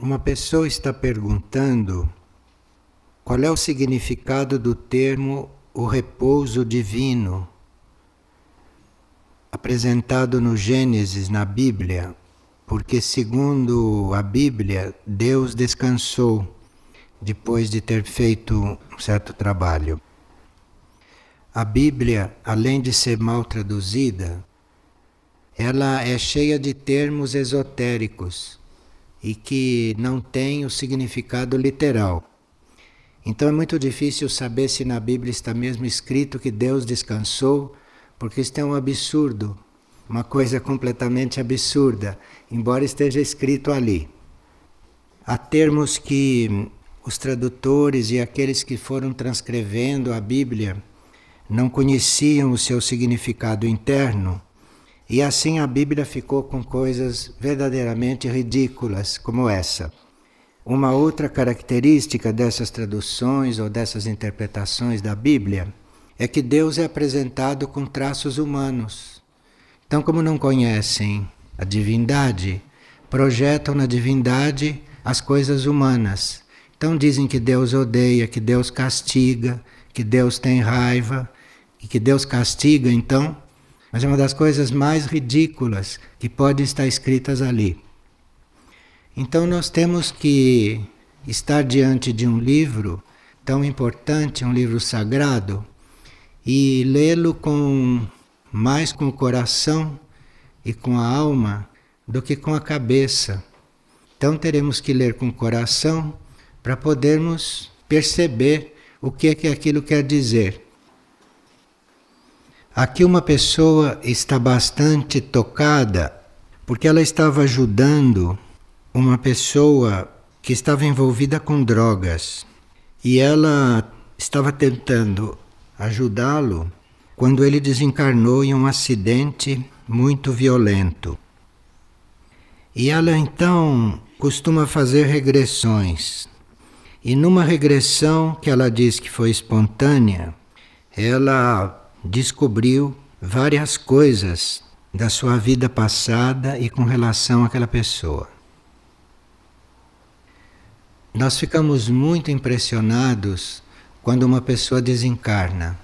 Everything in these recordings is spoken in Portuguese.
Uma pessoa está perguntando qual é o significado do termo o repouso divino, apresentado no Gênesis, na Bíblia, porque, segundo a Bíblia, Deus descansou depois de ter feito um certo trabalho. A Bíblia, além de ser mal traduzida, ela é cheia de termos esotéricos e que não tem o significado literal. Então é muito difícil saber se na Bíblia está mesmo escrito que Deus descansou, porque isso é um absurdo, uma coisa completamente absurda, embora esteja escrito ali. Há termos que os tradutores e aqueles que foram transcrevendo a Bíblia não conheciam o seu significado interno, e assim a Bíblia ficou com coisas verdadeiramente ridículas, como essa. Uma outra característica dessas traduções ou dessas interpretações da Bíblia é que Deus é apresentado com traços humanos. Então, como não conhecem a divindade, projetam na divindade as coisas humanas. Então dizem que Deus odeia, que Deus castiga, que Deus tem raiva e que Deus castiga, então. Mas é uma das coisas mais ridículas que podem estar escritas ali. Então nós temos que estar diante de um livro tão importante, um livro sagrado, e lê-lo mais com o coração e com a alma do que com a cabeça. Então teremos que ler com o coração para podermos perceber o que é que aquilo quer dizer. Aqui uma pessoa está bastante tocada porque ela estava ajudando uma pessoa que estava envolvida com drogas e ela estava tentando ajudá-lo quando ele desencarnou em um acidente muito violento. E ela então costuma fazer regressões. E numa regressão que ela diz que foi espontânea, ela descobriu várias coisas da sua vida passada e com relação àquela pessoa. Nós ficamos muito impressionados quando uma pessoa desencarna,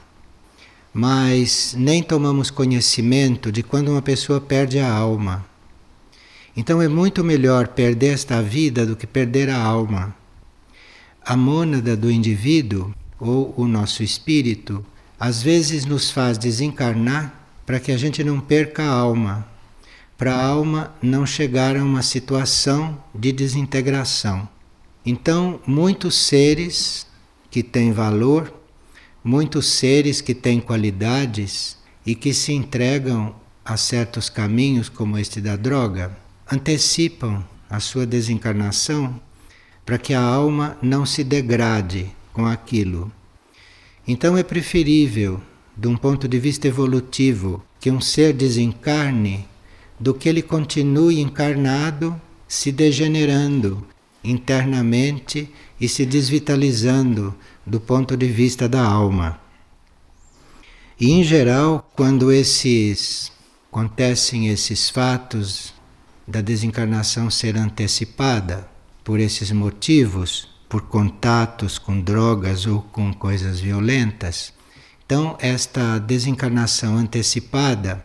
mas nem tomamos conhecimento de quando uma pessoa perde a alma. Então é muito melhor perder esta vida do que perder a alma. A mônada do indivíduo, ou o nosso espírito, às vezes nos faz desencarnar para que a gente não perca a alma, para a alma não chegar a uma situação de desintegração. Então, muitos seres que têm valor, muitos seres que têm qualidades e que se entregam a certos caminhos como este da droga, antecipam a sua desencarnação para que a alma não se degrade com aquilo. Então é preferível, de um ponto de vista evolutivo, que um ser desencarne do que ele continue encarnado, se degenerando internamente e se desvitalizando do ponto de vista da alma. E em geral, quando acontecem esses fatos da desencarnação ser antecipada por esses motivos, por contatos com drogas ou com coisas violentas, então esta desencarnação antecipada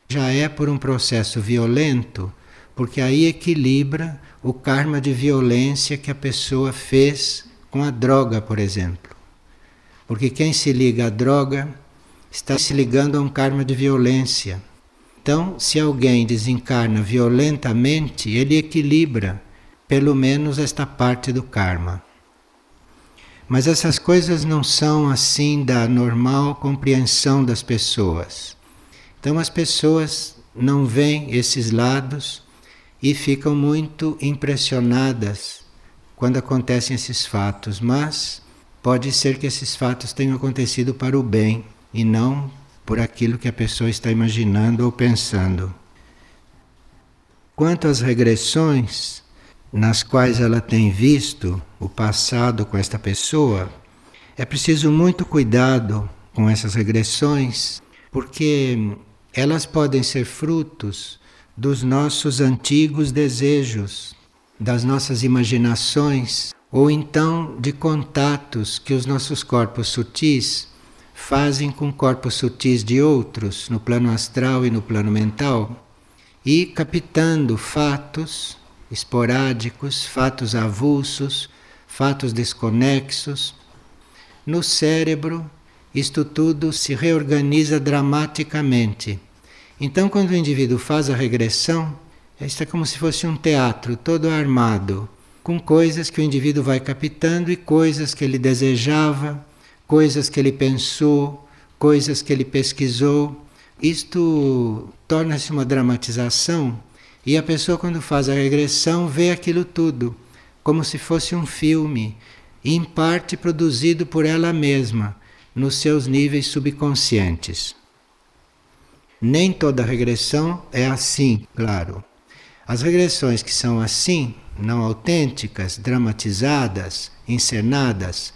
já é por um processo violento, porque aí equilibra o karma de violência que a pessoa fez com a droga, por exemplo. Porque quem se liga à droga está se ligando a um karma de violência. Então, se alguém desencarna violentamente, ele equilibra pelo menos esta parte do karma. Mas essas coisas não são assim da normal compreensão das pessoas. Então as pessoas não veem esses lados e ficam muito impressionadas quando acontecem esses fatos, mas pode ser que esses fatos tenham acontecido para o bem e não por aquilo que a pessoa está imaginando ou pensando. Quanto às regressões nas quais ela tem visto o passado com esta pessoa, é preciso muito cuidado com essas regressões, porque elas podem ser frutos dos nossos antigos desejos. das nossas imaginações, ou então de contatos que os nossos corpos sutis fazem com corpos sutis de outros, no plano astral e no plano mental, e captando fatos esporádicos, fatos avulsos, fatos desconexos. No cérebro, isto tudo se reorganiza dramaticamente. Então, quando o indivíduo faz a regressão, isto é como se fosse um teatro todo armado, com coisas que o indivíduo vai captando e coisas que ele desejava, coisas que ele pensou, coisas que ele pesquisou. Isto torna-se uma dramatização e a pessoa, quando faz a regressão, vê aquilo tudo como se fosse um filme, em parte produzido por ela mesma, nos seus níveis subconscientes. Nem toda regressão é assim, claro. As regressões que são assim, não autênticas, dramatizadas, encenadas,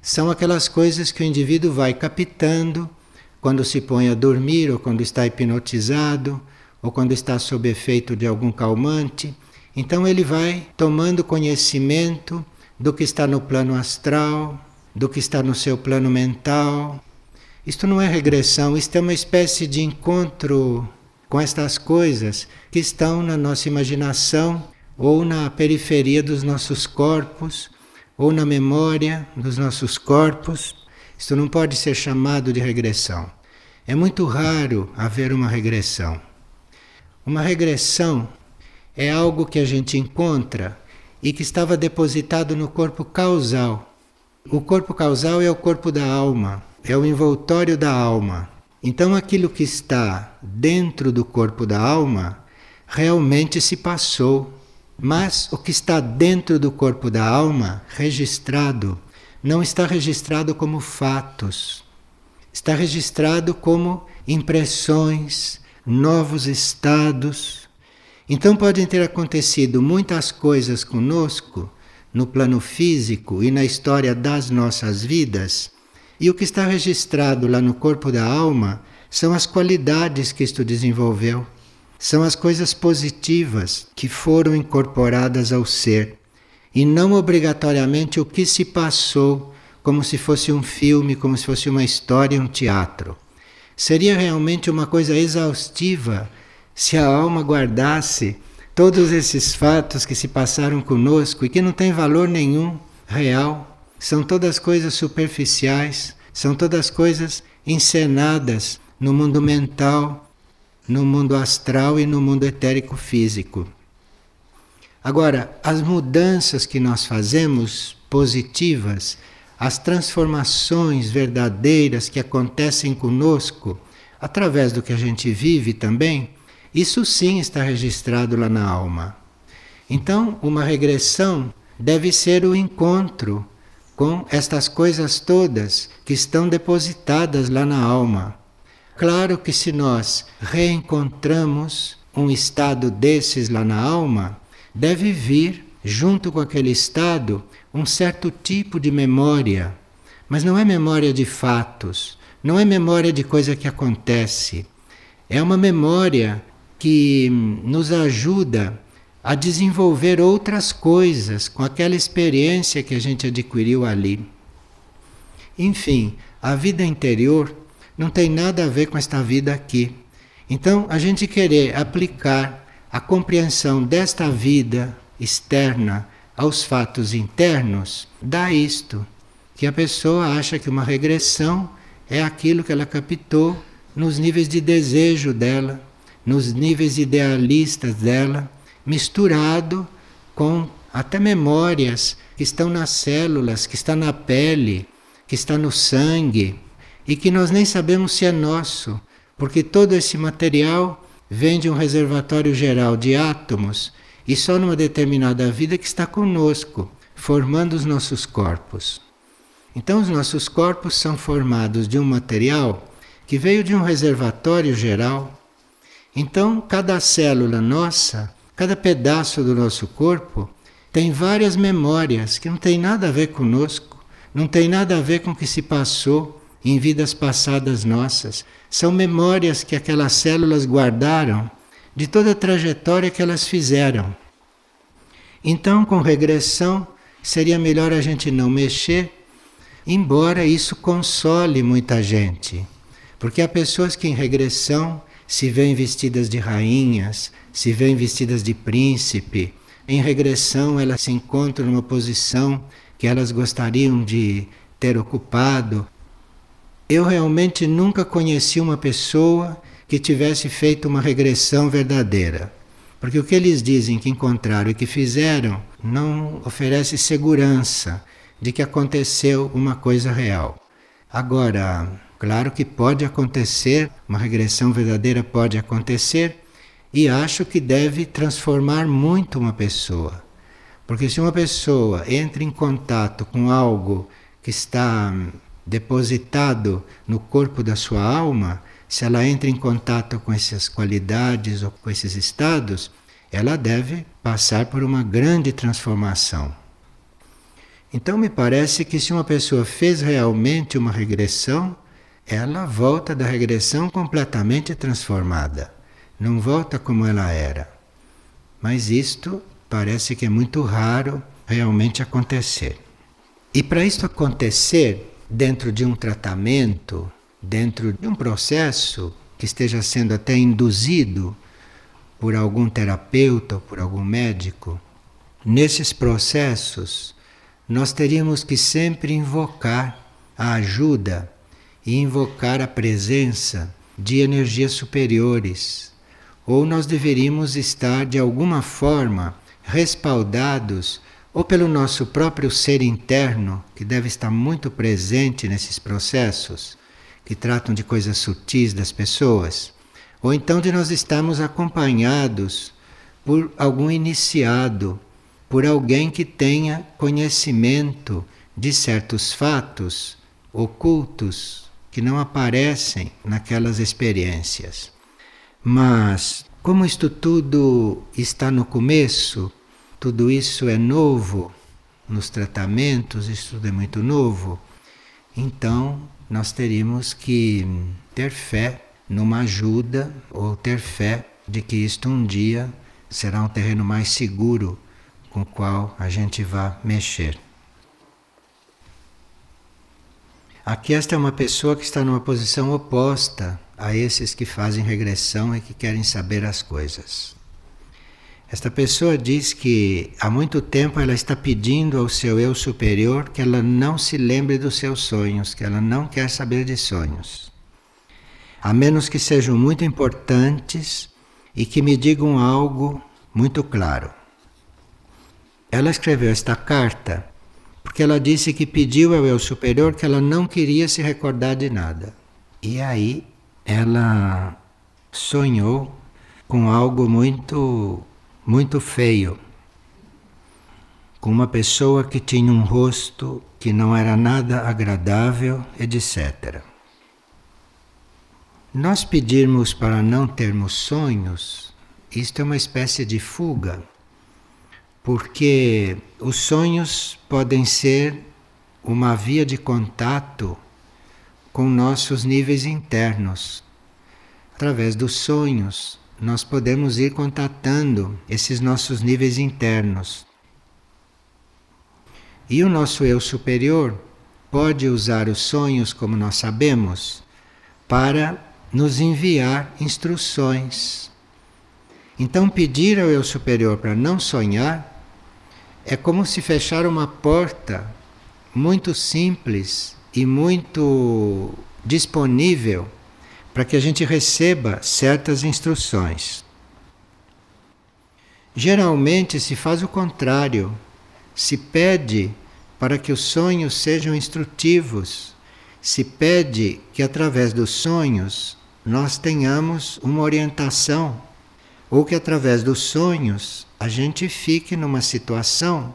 são aquelas coisas que o indivíduo vai captando quando se põe a dormir, ou quando está hipnotizado, ou quando está sob efeito de algum calmante. Então ele vai tomando conhecimento do que está no plano astral, do que está no seu plano mental. Isto não é regressão, isto é uma espécie de encontro com estas coisas que estão na nossa imaginação ou na periferia dos nossos corpos ou na memória dos nossos corpos. Isto não pode ser chamado de regressão. É muito raro haver uma regressão. Uma regressão é algo que a gente encontra e que estava depositado no corpo causal. O corpo causal é o corpo da alma, é o envoltório da alma. Então aquilo que está dentro do corpo da alma realmente se passou. Mas o que está dentro do corpo da alma, registrado, não está registrado como fatos. Está registrado como impressões, novos estados. Então podem ter acontecido muitas coisas conosco, no plano físico e na história das nossas vidas, e o que está registrado lá no corpo da alma são as qualidades que isto desenvolveu, são as coisas positivas que foram incorporadas ao ser, e não obrigatoriamente o que se passou, como se fosse um filme, como se fosse uma história, um teatro. Seria realmente uma coisa exaustiva se a alma guardasse todos esses fatos que se passaram conosco e que não têm valor nenhum real. São todas coisas superficiais, são todas coisas encenadas no mundo mental, no mundo astral e no mundo etérico físico. Agora, as mudanças que nós fazemos, positivas, as transformações verdadeiras que acontecem conosco, através do que a gente vive também, isso sim está registrado lá na alma. Então, uma regressão deve ser o encontro com estas coisas todas que estão depositadas lá na alma. Claro que se nós reencontramos um estado desses lá na alma, deve vir, junto com aquele estado, um certo tipo de memória. Mas não é memória de fatos, não é memória de coisa que acontece. É uma memória que nos ajuda a desenvolver outras coisas com aquela experiência que a gente adquiriu ali. Enfim, a vida interior não tem nada a ver com esta vida aqui. Então, a gente querer aplicar a compreensão desta vida externa aos fatos internos, dá isto, que a pessoa acha que uma regressão é aquilo que ela captou nos níveis de desejo dela, nos níveis idealistas dela, misturado com até memórias que estão nas células, que estão na pele, que estão no sangue, e que nós nem sabemos se é nosso, porque todo esse material vem de um reservatório geral de átomos, e só numa determinada vida que está conosco, formando os nossos corpos. Então os nossos corpos são formados de um material que veio de um reservatório geral. Então cada célula nossa, cada pedaço do nosso corpo tem várias memórias que não tem nada a ver conosco, não tem nada a ver com o que se passou em vidas passadas nossas. São memórias que aquelas células guardaram de toda a trajetória que elas fizeram. Então, com regressão, seria melhor a gente não mexer, embora isso console muita gente. Porque há pessoas que em regressão se veem vestidas de rainhas, se veem vestidas de príncipe. Em regressão, elas se encontram numa posição que elas gostariam de ter ocupado. Eu realmente nunca conheci uma pessoa que tivesse feito uma regressão verdadeira. Porque o que eles dizem que encontraram e que fizeram não oferece segurança de que aconteceu uma coisa real. Agora, claro que pode acontecer, uma regressão verdadeira pode acontecer, e acho que deve transformar muito uma pessoa. Porque se uma pessoa entra em contato com algo que está depositado no corpo da sua alma, se ela entra em contato com essas qualidades ou com esses estados, ela deve passar por uma grande transformação. Então me parece que se uma pessoa fez realmente uma regressão, ela volta da regressão completamente transformada. Não volta como ela era. Mas isto parece que é muito raro realmente acontecer. E para isso acontecer dentro de um tratamento, dentro de um processo que esteja sendo até induzido por algum terapeuta ou por algum médico, nesses processos nós teríamos que sempre invocar a ajuda e invocar a presença de energias superiores. Ou nós deveríamos estar de alguma forma respaldados ou pelo nosso próprio ser interno, que deve estar muito presente nesses processos, que tratam de coisas sutis das pessoas, ou então de nós estarmos acompanhados por algum iniciado, por alguém que tenha conhecimento de certos fatos ocultos que não aparecem naquelas experiências. Mas, como isto tudo está no começo, tudo isso é novo nos tratamentos, isso tudo é muito novo, então nós teríamos que ter fé numa ajuda ou ter fé de que isto um dia será um terreno mais seguro com o qual a gente vai mexer. Aqui esta é uma pessoa que está numa posição oposta a esses que fazem regressão e que querem saber as coisas. Esta pessoa diz que há muito tempo ela está pedindo ao seu eu superior que ela não se lembre dos seus sonhos, que ela não quer saber de sonhos. A menos que sejam muito importantes e que me digam algo muito claro. Ela escreveu esta carta porque ela disse que pediu ao eu superior que ela não queria se recordar de nada. E aí ela sonhou com algo muito feio, com uma pessoa que tinha um rosto que não era nada agradável, etc. Nós pedirmos para não termos sonhos, isto é uma espécie de fuga, porque os sonhos podem ser uma via de contato com nossos níveis internos. Através dos sonhos, nós podemos ir contatando esses nossos níveis internos. E o nosso eu superior pode usar os sonhos, como nós sabemos, para nos enviar instruções. Então, pedir ao eu superior para não sonhar é como se fechar uma porta muito simples e muito disponível para que a gente receba certas instruções. Geralmente se faz o contrário, se pede para que os sonhos sejam instrutivos, se pede que através dos sonhos nós tenhamos uma orientação, ou que através dos sonhos a gente fique numa situação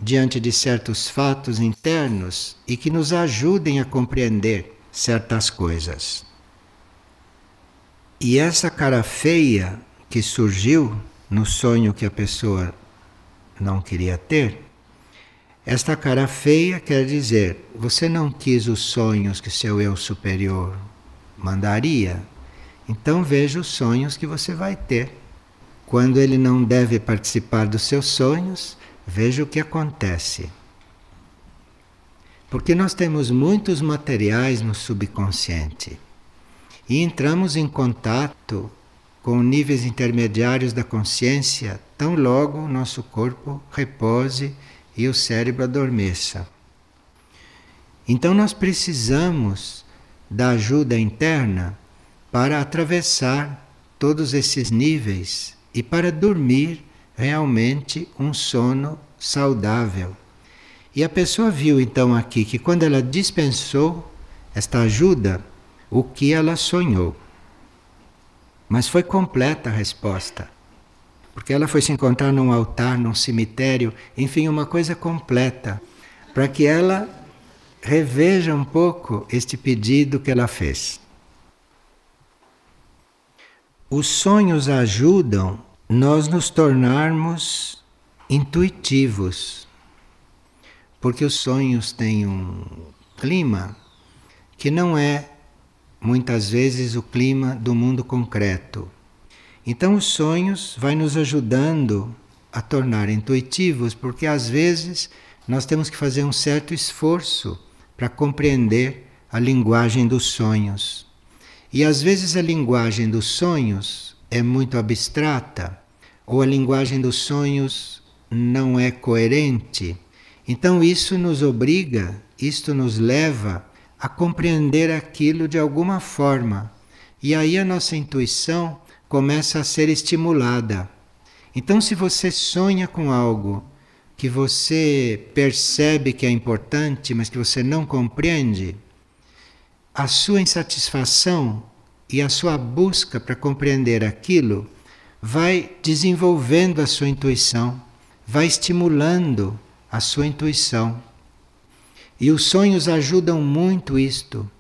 diante de certos fatos internos e que nos ajudem a compreender certas coisas. E essa cara feia que surgiu no sonho que a pessoa não queria ter, esta cara feia quer dizer, você não quis os sonhos que seu eu superior mandaria, então veja os sonhos que você vai ter. quando ele não deve participar dos seus sonhos, veja o que acontece. Porque nós temos muitos materiais no subconsciente e entramos em contato com níveis intermediários da consciência tão logo o nosso corpo repose e o cérebro adormeça. Então nós precisamos da ajuda interna para atravessar todos esses níveis e para dormir realmente um sono saudável. E a pessoa viu então aqui que quando ela dispensou esta ajuda, o que ela sonhou. Mas foi completa a resposta. Porque ela foi se encontrar num altar, num cemitério, enfim, uma coisa completa, para que ela reveja um pouco este pedido que ela fez. Os sonhos ajudam nós nos tornarmos intuitivos, porque os sonhos têm um clima que não é, muitas vezes, o clima do mundo concreto. Então os sonhos vão nos ajudando a tornar intuitivos, porque às vezes nós temos que fazer um certo esforço para compreender a linguagem dos sonhos. E às vezes a linguagem dos sonhos é muito abstrata, ou a linguagem dos sonhos não é coerente. Então isso nos obriga, isto nos leva a compreender aquilo de alguma forma. E aí a nossa intuição começa a ser estimulada. Então se você sonha com algo que você percebe que é importante, mas que você não compreende, a sua insatisfação e a sua busca para compreender aquilo vai desenvolvendo a sua intuição, vai estimulando a sua intuição. E os sonhos ajudam muito isto,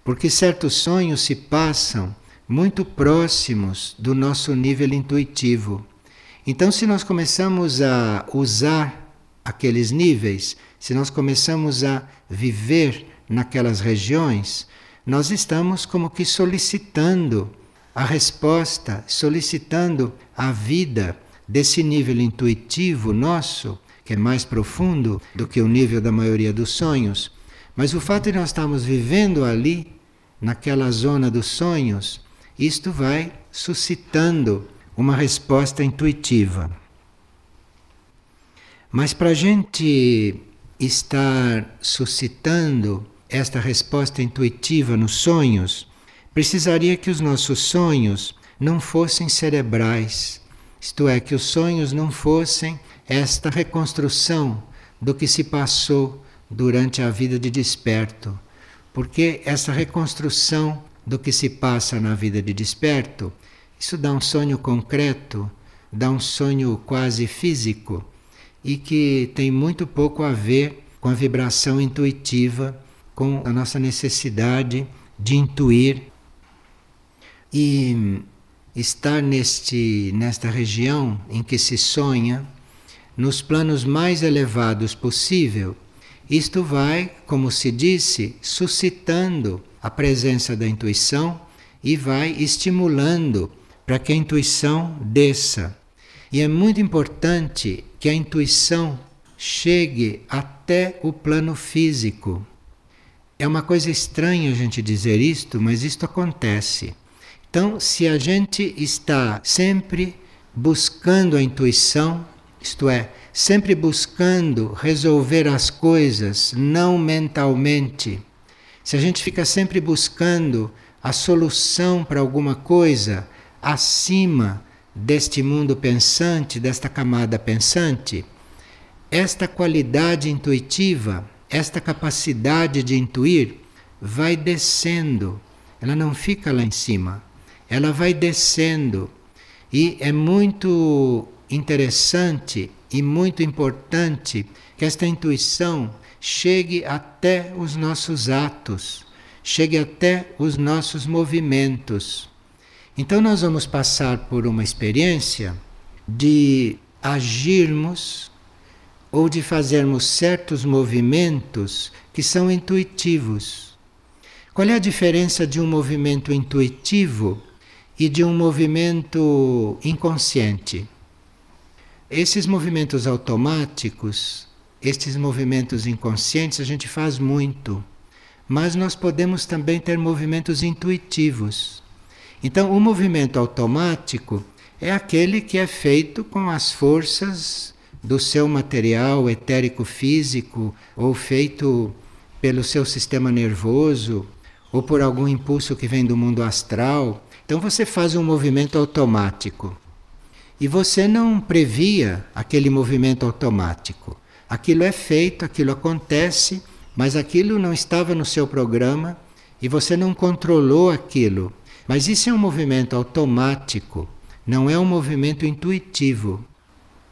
porque certos sonhos se passam muito próximos do nosso nível intuitivo. Então, se nós começamos a usar aqueles níveis, se nós começamos a viver naquelas regiões, nós estamos como que solicitando a resposta, solicitando a vida desse nível intuitivo nosso, que é mais profundo do que o nível da maioria dos sonhos. Mas o fato de nós estarmos vivendo ali, naquela zona dos sonhos, isto vai suscitando uma resposta intuitiva. Mas para a gente estar suscitando esta resposta intuitiva nos sonhos, precisaria que os nossos sonhos não fossem cerebrais, isto é, que os sonhos não fossem esta reconstrução do que se passou durante a vida de desperto, porque essa reconstrução do que se passa na vida de desperto, isso dá um sonho concreto, dá um sonho quase físico e que tem muito pouco a ver com a vibração intuitiva, com a nossa necessidade de intuir e estar nesta região em que se sonha, nos planos mais elevados possível. Isto vai, como se disse, suscitando a presença da intuição e vai estimulando para que a intuição desça. E é muito importante que a intuição chegue até o plano físico. É uma coisa estranha a gente dizer isto, mas isto acontece. Então, se a gente está sempre buscando a intuição, isto é, sempre buscando resolver as coisas não mentalmente, se a gente fica sempre buscando a solução para alguma coisa acima deste mundo pensante, desta camada pensante, esta qualidade intuitiva, esta capacidade de intuir vai descendo, ela não fica lá em cima, ela vai descendo. E é muito interessante e muito importante que esta intuição chegue até os nossos atos, chegue até os nossos movimentos. Então nós vamos passar por uma experiência de agirmos ou de fazermos certos movimentos que são intuitivos. Qual é a diferença de um movimento intuitivo e de um movimento inconsciente. Esses movimentos automáticos, estes movimentos inconscientes, a gente faz muito, mas nós podemos também ter movimentos intuitivos. Então, o movimento automático é aquele que é feito com as forças do seu material etérico-físico, ou feito pelo seu sistema nervoso, ou por algum impulso que vem do mundo astral. Então você faz um movimento automático. E você não previa aquele movimento automático. Aquilo é feito, aquilo acontece, mas aquilo não estava no seu programa e você não controlou aquilo. Mas isso é um movimento automático, não é um movimento intuitivo.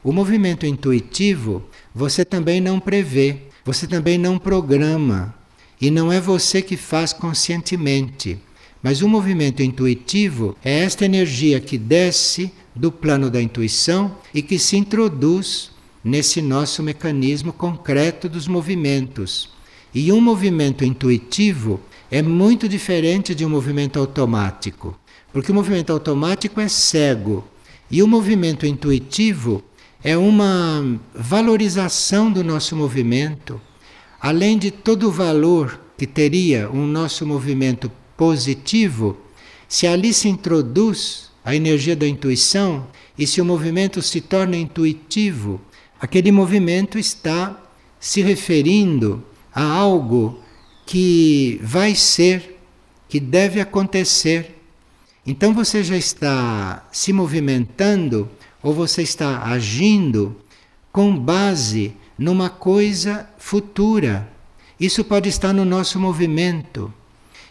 O movimento intuitivo você também não prevê, você também não programa. E não é você que faz conscientemente. Mas o movimento intuitivo é esta energia que desce do plano da intuição e que se introduz nesse nosso mecanismo concreto dos movimentos. E um movimento intuitivo é muito diferente de um movimento automático, porque o movimento automático é cego e o movimento intuitivo é uma valorização do nosso movimento. Além de todo o valor que teria um nosso movimento positivo, se ali se introduz a energia da intuição e se o movimento se torna intuitivo, aquele movimento está se referindo a algo que vai ser, que deve acontecer. Então você já está se movimentando ou você está agindo com base numa coisa futura. Isso pode estar no nosso movimento.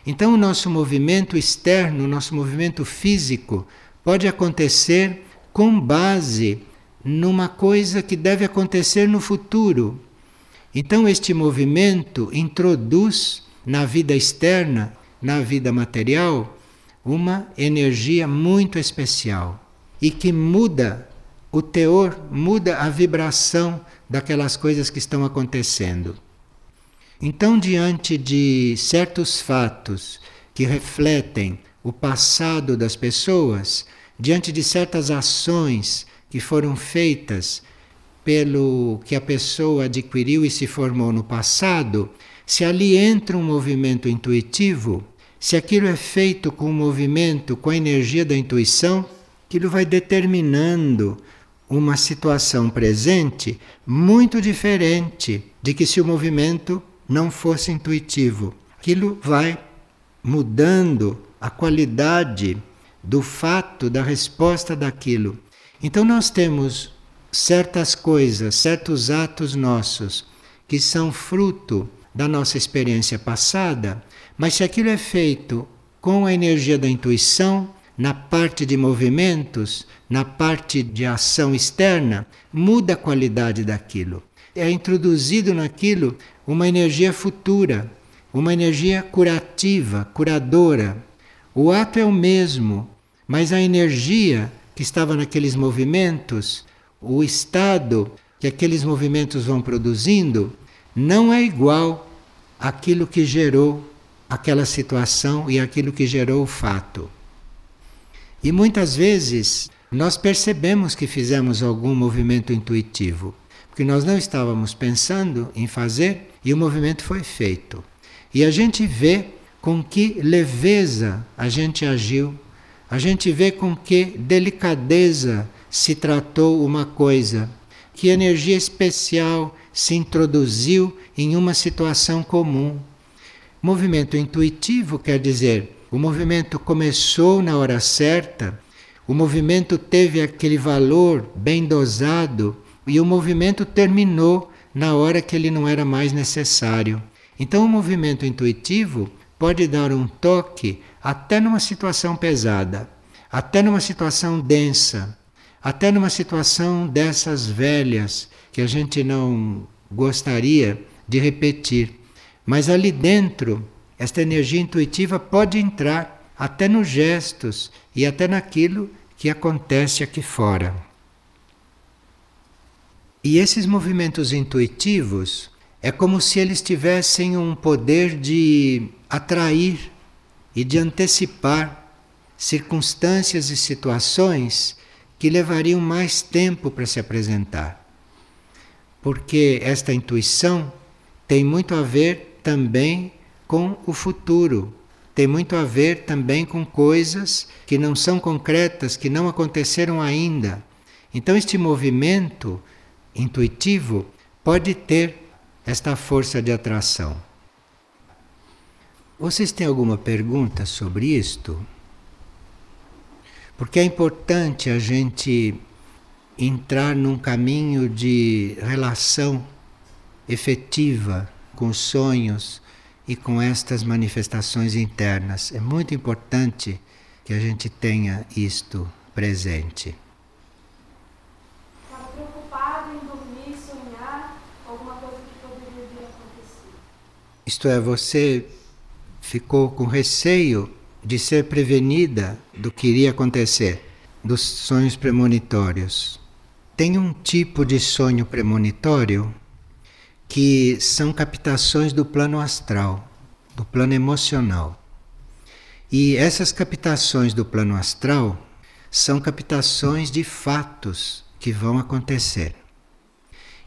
Então o nosso movimento externo, o nosso movimento físico, pode acontecer com base numa coisa que deve acontecer no futuro. Então este movimento introduz na vida externa, na vida material, uma energia muito especial e que muda o teor, muda a vibração daquelas coisas que estão acontecendo. Então, diante de certos fatos que refletem o passado das pessoas, diante de certas ações que foram feitas pelo que a pessoa adquiriu e se formou no passado, se ali entra um movimento intuitivo, se aquilo é feito com o movimento, com a energia da intuição, aquilo vai determinando uma situação presente muito diferente de que se o movimento não fosse intuitivo. Aquilo vai mudando a qualidade do fato, da resposta daquilo. Então nós temos certas coisas, certos atos nossos que são fruto da nossa experiência passada, mas se aquilo é feito com a energia da intuição, na parte de movimentos, na parte de ação externa, muda a qualidade daquilo. É introduzido naquilo uma energia futura, uma energia curativa, curadora. O ato é o mesmo, mas a energia que estava naqueles movimentos, o estado que aqueles movimentos vão produzindo, não é igual àquilo que gerou aquela situação e aquilo que gerou o fato. E muitas vezes nós percebemos que fizemos algum movimento intuitivo, porque nós não estávamos pensando em fazer e o movimento foi feito. E a gente vê com que leveza a gente agiu, a gente vê com que delicadeza se tratou uma coisa, que energia especial se introduziu em uma situação comum. Movimento intuitivo quer dizer, o movimento começou na hora certa, o movimento teve aquele valor bem dosado e o movimento terminou na hora que ele não era mais necessário. Então o movimento intuitivo pode dar um toque até numa situação pesada, até numa situação densa, até numa situação dessas velhas que a gente não gostaria de repetir. Mas ali dentro, esta energia intuitiva pode entrar até nos gestos e até naquilo que acontece aqui fora. E esses movimentos intuitivos é como se eles tivessem um poder de atrair e de antecipar circunstâncias e situações que levariam mais tempo para se apresentar. Porque esta intuição tem muito a ver também com o futuro, tem muito a ver também com coisas que não são concretas, que não aconteceram ainda. Então este movimento intuitivo pode ter esta força de atração. Vocês têm alguma pergunta sobre isto? Porque é importante a gente entrar num caminho de relação efetiva com os sonhos e com estas manifestações internas. É muito importante que a gente tenha isto presente. Estava preocupado em dormir e sonhar alguma coisa que poderia vir a acontecer. Isto é, você ficou com receio de ser prevenida do que iria acontecer, dos sonhos premonitórios. Tem um tipo de sonho premonitório que são captações do plano astral, do plano emocional. E essas captações do plano astral são captações de fatos que vão acontecer.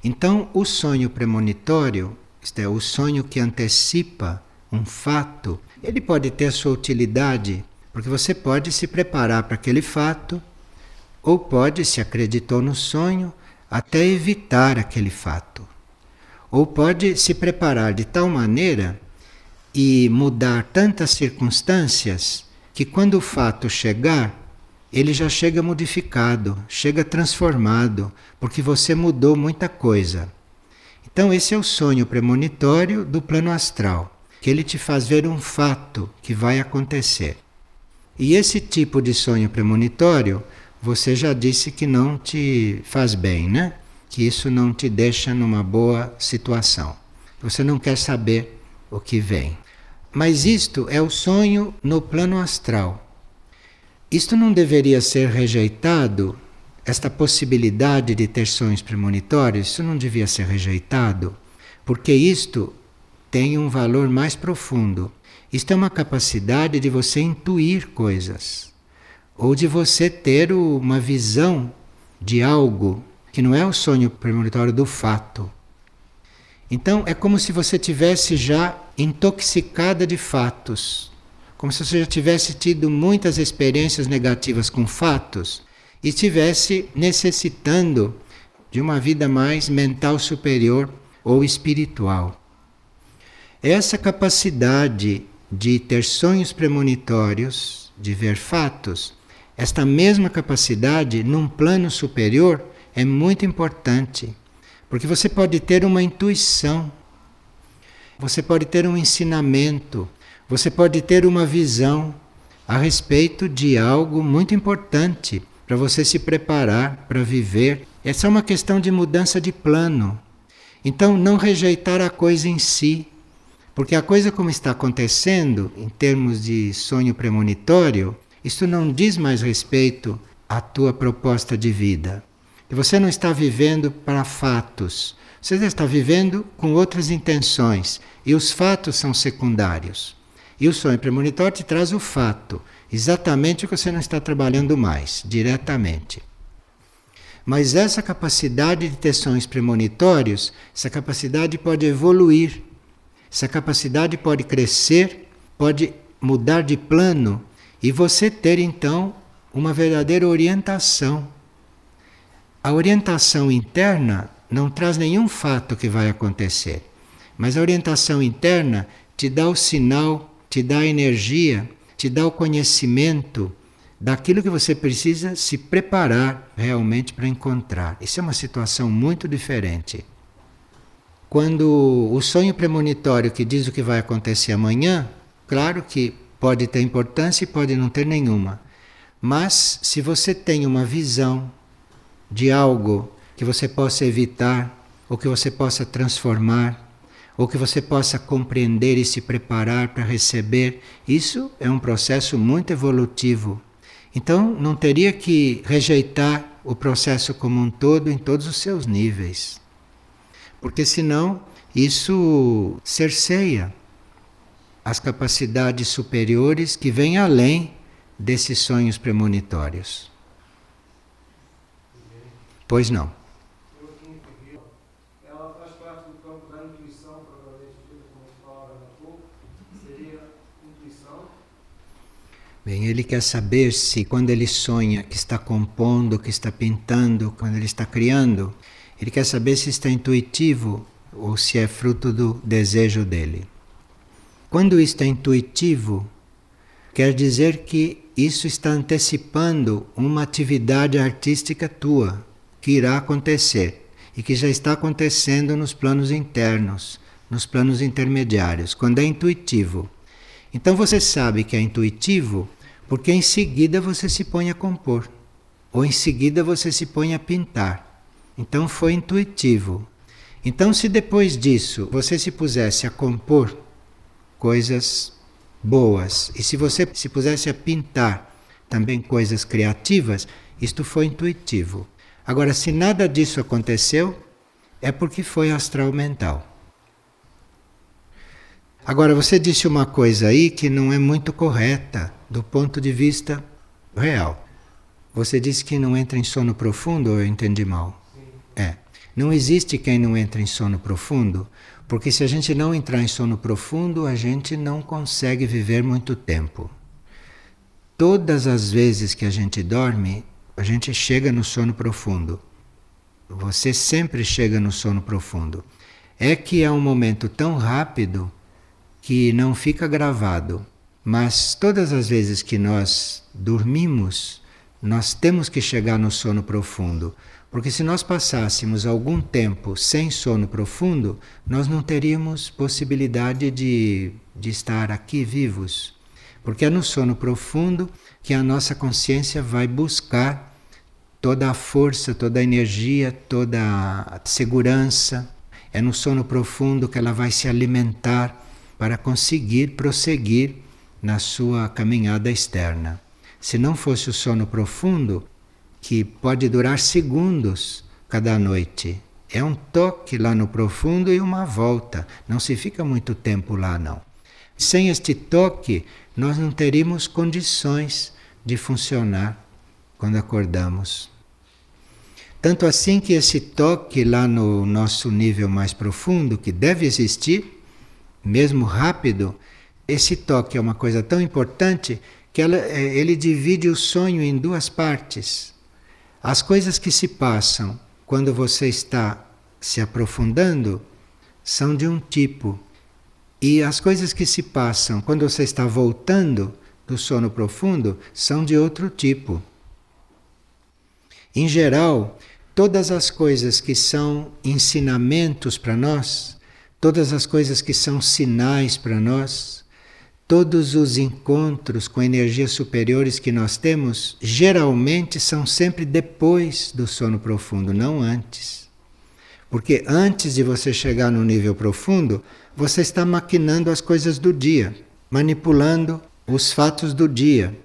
Então, o sonho premonitório, isto é, o sonho que antecipa um fato, ele pode ter sua utilidade, porque você pode se preparar para aquele fato, ou pode, se acreditou no sonho, até evitar aquele fato. Ou pode se preparar de tal maneira e mudar tantas circunstâncias que quando o fato chegar, ele já chega modificado, chega transformado, porque você mudou muita coisa. Então esse é o sonho premonitório do plano astral, que ele te faz ver um fato que vai acontecer. E esse tipo de sonho premonitório, você já disse que não te faz bem, né? Que isso não te deixa numa boa situação. Você não quer saber o que vem. Mas isto é o sonho no plano astral. Isto não deveria ser rejeitado, esta possibilidade de ter sonhos premonitórios, isso não devia ser rejeitado, porque isto tem um valor mais profundo. Isto é uma capacidade de você intuir coisas, ou de você ter uma visão de algo que não é o sonho premonitório do fato. Então é como se você tivesse já intoxicada de fatos, como se você já tivesse tido muitas experiências negativas com fatos e estivesse necessitando de uma vida mais mental superior ou espiritual. Essa capacidade de ter sonhos premonitórios, de ver fatos, esta mesma capacidade num plano superior é muito importante, porque você pode ter uma intuição, você pode ter um ensinamento, você pode ter uma visão a respeito de algo muito importante para você se preparar para viver. Essa é uma questão de mudança de plano. Então, não rejeitar a coisa em si, porque a coisa como está acontecendo, em termos de sonho premonitório, isso não diz mais respeito à tua proposta de vida. E você não está vivendo para fatos, você está vivendo com outras intenções, e os fatos são secundários. E o sonho premonitório te traz o fato, exatamente o que você não está trabalhando mais, diretamente. Mas essa capacidade de ter sonhos premonitórios, essa capacidade pode evoluir, essa capacidade pode crescer, pode mudar de plano, e você ter então uma verdadeira orientação. A orientação interna não traz nenhum fato que vai acontecer, mas a orientação interna te dá o sinal, te dá a energia, te dá o conhecimento daquilo que você precisa se preparar realmente para encontrar. Isso é uma situação muito diferente. Quando o sonho premonitório que diz o que vai acontecer amanhã, claro que pode ter importância e pode não ter nenhuma. Mas se você tem uma visão de algo que você possa evitar, ou que você possa transformar, ou que você possa compreender e se preparar para receber, isso é um processo muito evolutivo. Então não teria que rejeitar o processo como um todo em todos os seus níveis. Porque senão isso cerceia as capacidades superiores que vêm além desses sonhos premonitórios. Pois não. Ela faz parte do campo da intuição, provavelmente, como se falava há pouco. Seria intuição? Bem, ele quer saber se quando ele sonha que está compondo, que está pintando, quando ele está criando, ele quer saber se está intuitivo ou se é fruto do desejo dele. Quando isto é intuitivo, quer dizer que isso está antecipando uma atividade artística tua, que irá acontecer e que já está acontecendo nos planos internos, nos planos intermediários, quando é intuitivo. Então você sabe que é intuitivo porque em seguida você se põe a compor, ou em seguida você se põe a pintar. Então foi intuitivo. Então se depois disso você se pusesse a compor coisas boas, e se você se pusesse a pintar também coisas criativas, isto foi intuitivo. Agora, se nada disso aconteceu, é porque foi astral mental. Agora, você disse uma coisa aí que não é muito correta do ponto de vista real. Você disse que não entra em sono profundo, ou eu entendi mal? É. Não existe quem não entra em sono profundo, porque se a gente não entrar em sono profundo, a gente não consegue viver muito tempo. Todas as vezes que a gente dorme, a gente chega no sono profundo. Você sempre chega no sono profundo. É que é um momento tão rápido que não fica gravado. Mas todas as vezes que nós dormimos, nós temos que chegar no sono profundo. Porque se nós passássemos algum tempo sem sono profundo, nós não teríamos possibilidade de estar aqui vivos. Porque é no sono profundo que a nossa consciência vai buscar toda a força, toda a energia, toda a segurança. É no sono profundo que ela vai se alimentar para conseguir prosseguir na sua caminhada externa. Se não fosse o sono profundo, que pode durar segundos cada noite. É um toque lá no profundo e uma volta. Não se fica muito tempo lá, não. Sem este toque, nós não teríamos condições de funcionar quando acordamos. Tanto assim que esse toque lá no nosso nível mais profundo, que deve existir, mesmo rápido, esse toque é uma coisa tão importante que ele divide o sonho em duas partes. As coisas que se passam quando você está se aprofundando são de um tipo. E as coisas que se passam quando você está voltando do sono profundo são de outro tipo. Em geral, todas as coisas que são ensinamentos para nós, todas as coisas que são sinais para nós, todos os encontros com energias superiores que nós temos, geralmente são sempre depois do sono profundo, não antes. Porque antes de você chegar no nível profundo, você está maquinando as coisas do dia, manipulando os fatos do dia.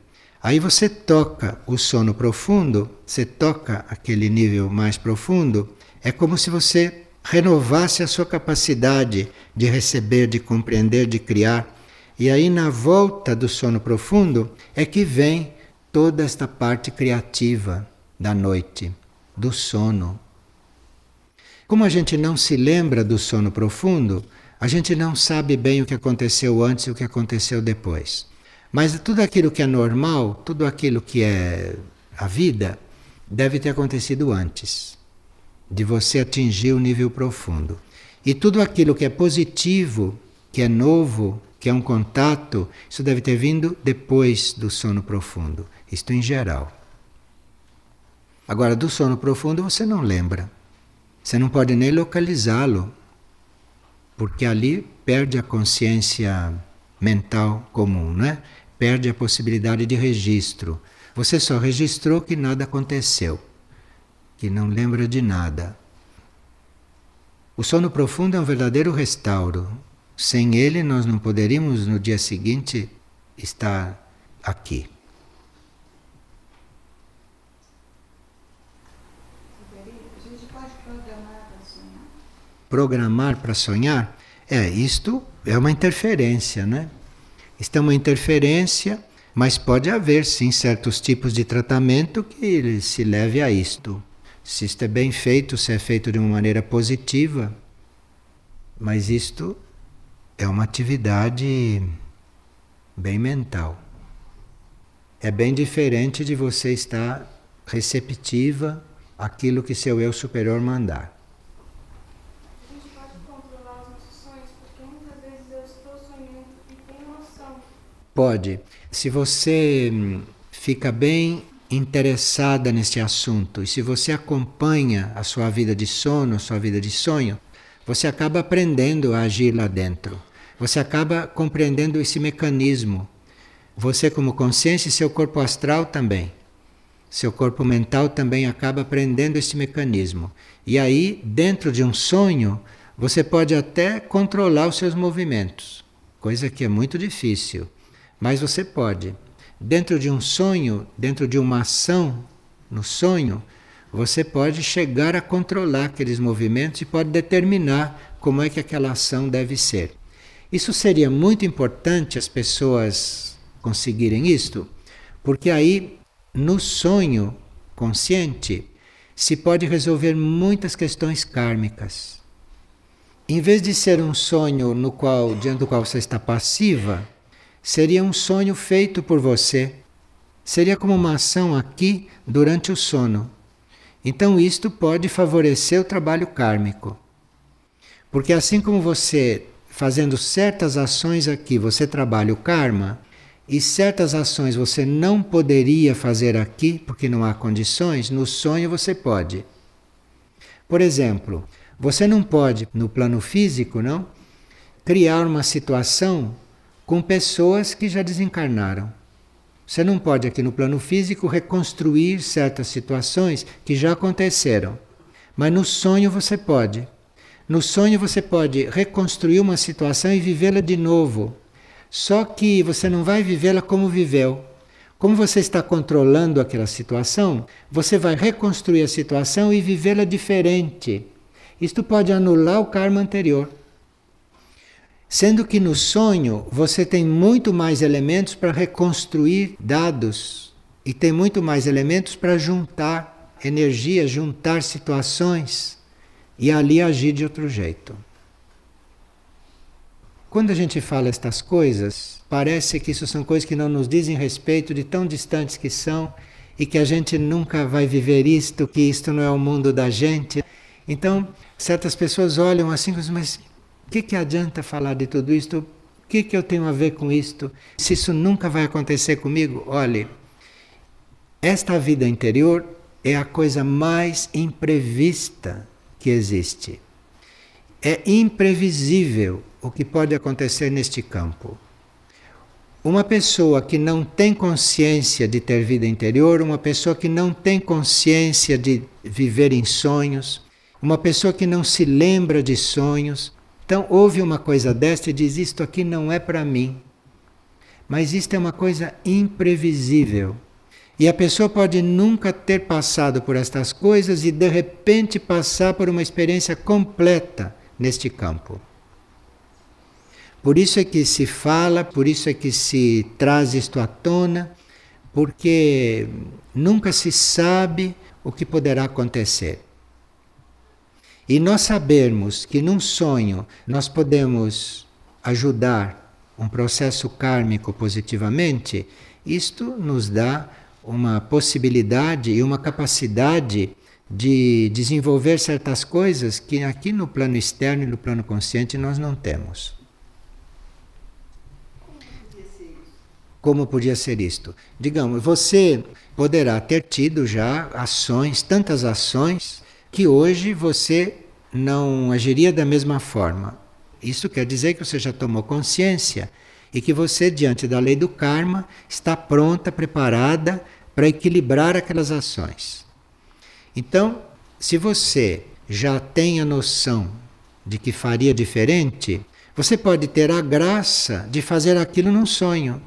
Aí você toca o sono profundo, você toca aquele nível mais profundo, é como se você renovasse a sua capacidade de receber, de compreender, de criar. E aí na volta do sono profundo é que vem toda esta parte criativa da noite, do sono. Como a gente não se lembra do sono profundo, a gente não sabe bem o que aconteceu antes e o que aconteceu depois. Mas tudo aquilo que é normal, tudo aquilo que é a vida, deve ter acontecido antes de você atingir o nível profundo. E tudo aquilo que é positivo, que é novo, que é um contato, isso deve ter vindo depois do sono profundo. Isto em geral. Agora, do sono profundo você não lembra. Você não pode nem localizá-lo, porque ali perde a consciência mental comum, não é? Perde a possibilidade de registro. Você só registrou que nada aconteceu, que não lembra de nada. O sono profundo é um verdadeiro restauro. Sem ele, nós não poderíamos, no dia seguinte, estar aqui. A gente pode programar para sonhar? Programar para sonhar? Isto é uma interferência, né? Isto é uma interferência Mas pode haver sim certos tipos de tratamento que se leve a isto. Se isto é bem feito, se é feito de uma maneira positiva, mas isto é uma atividade bem mental. É bem diferente de você estar receptiva àquilo que seu eu superior mandar. A gente pode controlar os nossos sonhos, porque muitas vezes eu estou sonhando e tenho noção. Pode. Se você fica bem interessada nesse assunto e se você acompanha a sua vida de sono, a sua vida de sonho, você acaba aprendendo a agir lá dentro. Você acaba compreendendo esse mecanismo. Você como consciência e seu corpo astral também. Seu corpo mental também acaba aprendendo esse mecanismo. E aí, dentro de um sonho, você pode até controlar os seus movimentos. Coisa que é muito difícil. Mas você pode. Dentro de um sonho, dentro de uma ação, no sonho, você pode chegar a controlar aqueles movimentos e pode determinar como é que aquela ação deve ser. Isso seria muito importante as pessoas conseguirem isto, porque aí, no sonho consciente, se pode resolver muitas questões kármicas. Em vez de ser um sonho diante do qual você está passiva, seria um sonho feito por você. Seria como uma ação aqui durante o sono. Então isto pode favorecer o trabalho kármico. Porque assim como você, fazendo certas ações aqui, você trabalha o karma, e certas ações você não poderia fazer aqui, porque não há condições, no sonho você pode. Por exemplo, você não pode, no plano físico, não, criar uma situação com pessoas que já desencarnaram. Você não pode aqui no plano físico reconstruir certas situações que já aconteceram. Mas no sonho você pode. No sonho você pode reconstruir uma situação e vivê-la de novo. Só que você não vai vivê-la como viveu. Como você está controlando aquela situação, você vai reconstruir a situação e vivê-la diferente. Isto pode anular o karma anterior. Sendo que no sonho você tem muito mais elementos para reconstruir dados e tem muito mais elementos para juntar energia, juntar situações e ali agir de outro jeito. Quando a gente fala estas coisas, parece que isso são coisas que não nos dizem respeito de tão distantes que são e que a gente nunca vai viver isto, que isto não é o mundo da gente. Então, certas pessoas olham assim, mas o que adianta falar de tudo isto? O que eu tenho a ver com isto? Se isso nunca vai acontecer comigo? Olhe, esta vida interior é a coisa mais imprevista que existe. É imprevisível o que pode acontecer neste campo. Uma pessoa que não tem consciência de ter vida interior, uma pessoa que não tem consciência de viver em sonhos, uma pessoa que não se lembra de sonhos, então ouve uma coisa desta e diz, isto aqui não é para mim. Mas isto é uma coisa imprevisível. E a pessoa pode nunca ter passado por estas coisas e de repente passar por uma experiência completa neste campo. Por isso é que se fala, por isso é que se traz isto à tona, porque nunca se sabe o que poderá acontecer. E nós sabermos que num sonho nós podemos ajudar um processo kármico positivamente, isto nos dá uma possibilidade e uma capacidade de desenvolver certas coisas que aqui no plano externo e no plano consciente nós não temos. Como podia ser isto? Digamos, você poderá ter tido já ações, tantas ações, que hoje você não agiria da mesma forma. Isso quer dizer que você já tomou consciência e que você, diante da lei do karma, está pronta, preparada para equilibrar aquelas ações. Então, se você já tem a noção de que faria diferente, você pode ter a graça de fazer aquilo num sonho.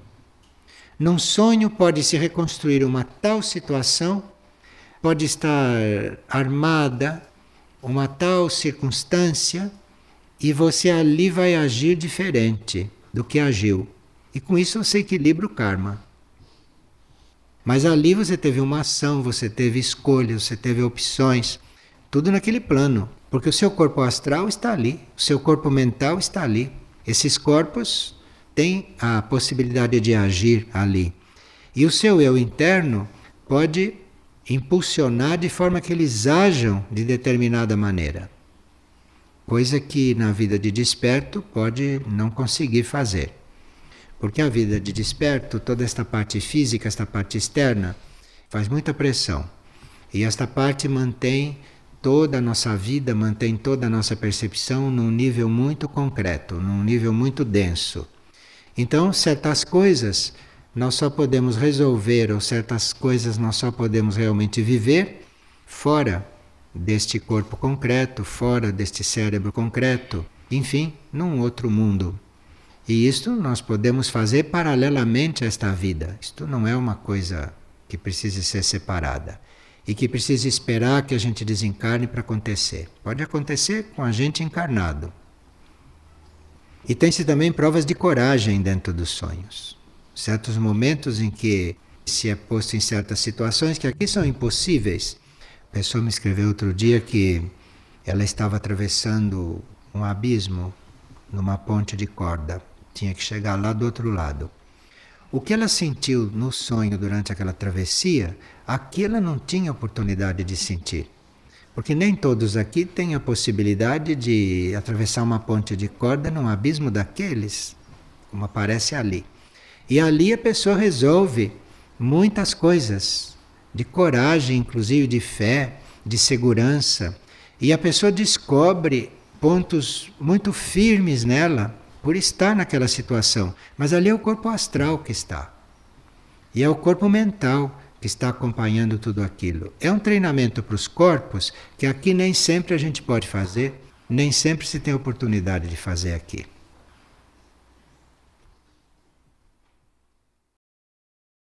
Num sonho pode se reconstruir uma tal situação, pode estar armada uma tal circunstância e você ali vai agir diferente do que agiu. E com isso você equilibra o karma. Mas ali você teve uma ação, você teve escolhas, você teve opções, tudo naquele plano. Porque o seu corpo astral está ali, o seu corpo mental está ali. Esses corpos têm a possibilidade de agir ali. E o seu eu interno pode impulsionar de forma que eles ajam de determinada maneira. Coisa que na vida de desperto pode não conseguir fazer. Porque a vida de desperto, toda esta parte física, esta parte externa, faz muita pressão. E esta parte mantém toda a nossa vida, mantém toda a nossa percepção num nível muito concreto, num nível muito denso. Então, certas coisas nós só podemos resolver, ou certas coisas nós só podemos realmente viver fora deste corpo concreto, fora deste cérebro concreto, enfim, num outro mundo. E isto nós podemos fazer paralelamente a esta vida. Isto não é uma coisa que precise ser separada e que precise esperar que a gente desencarne para acontecer. Pode acontecer com a gente encarnado. E tem-se também provas de coragem dentro dos sonhos. Certos momentos em que se é posto em certas situações que aqui são impossíveis. A pessoa me escreveu outro dia que ela estava atravessando um abismo numa ponte de corda. Tinha que chegar lá do outro lado. O que ela sentiu no sonho durante aquela travessia, aqui ela não tinha oportunidade de sentir. Porque nem todos aqui têm a possibilidade de atravessar uma ponte de corda num abismo daqueles, como aparece ali. E ali a pessoa resolve muitas coisas, de coragem, inclusive de fé, de segurança. E a pessoa descobre pontos muito firmes nela, por estar naquela situação. Mas ali é o corpo astral que está. E é o corpo mental que está acompanhando tudo aquilo. É um treinamento para os corpos que aqui nem sempre a gente pode fazer, nem sempre se tem oportunidade de fazer aqui.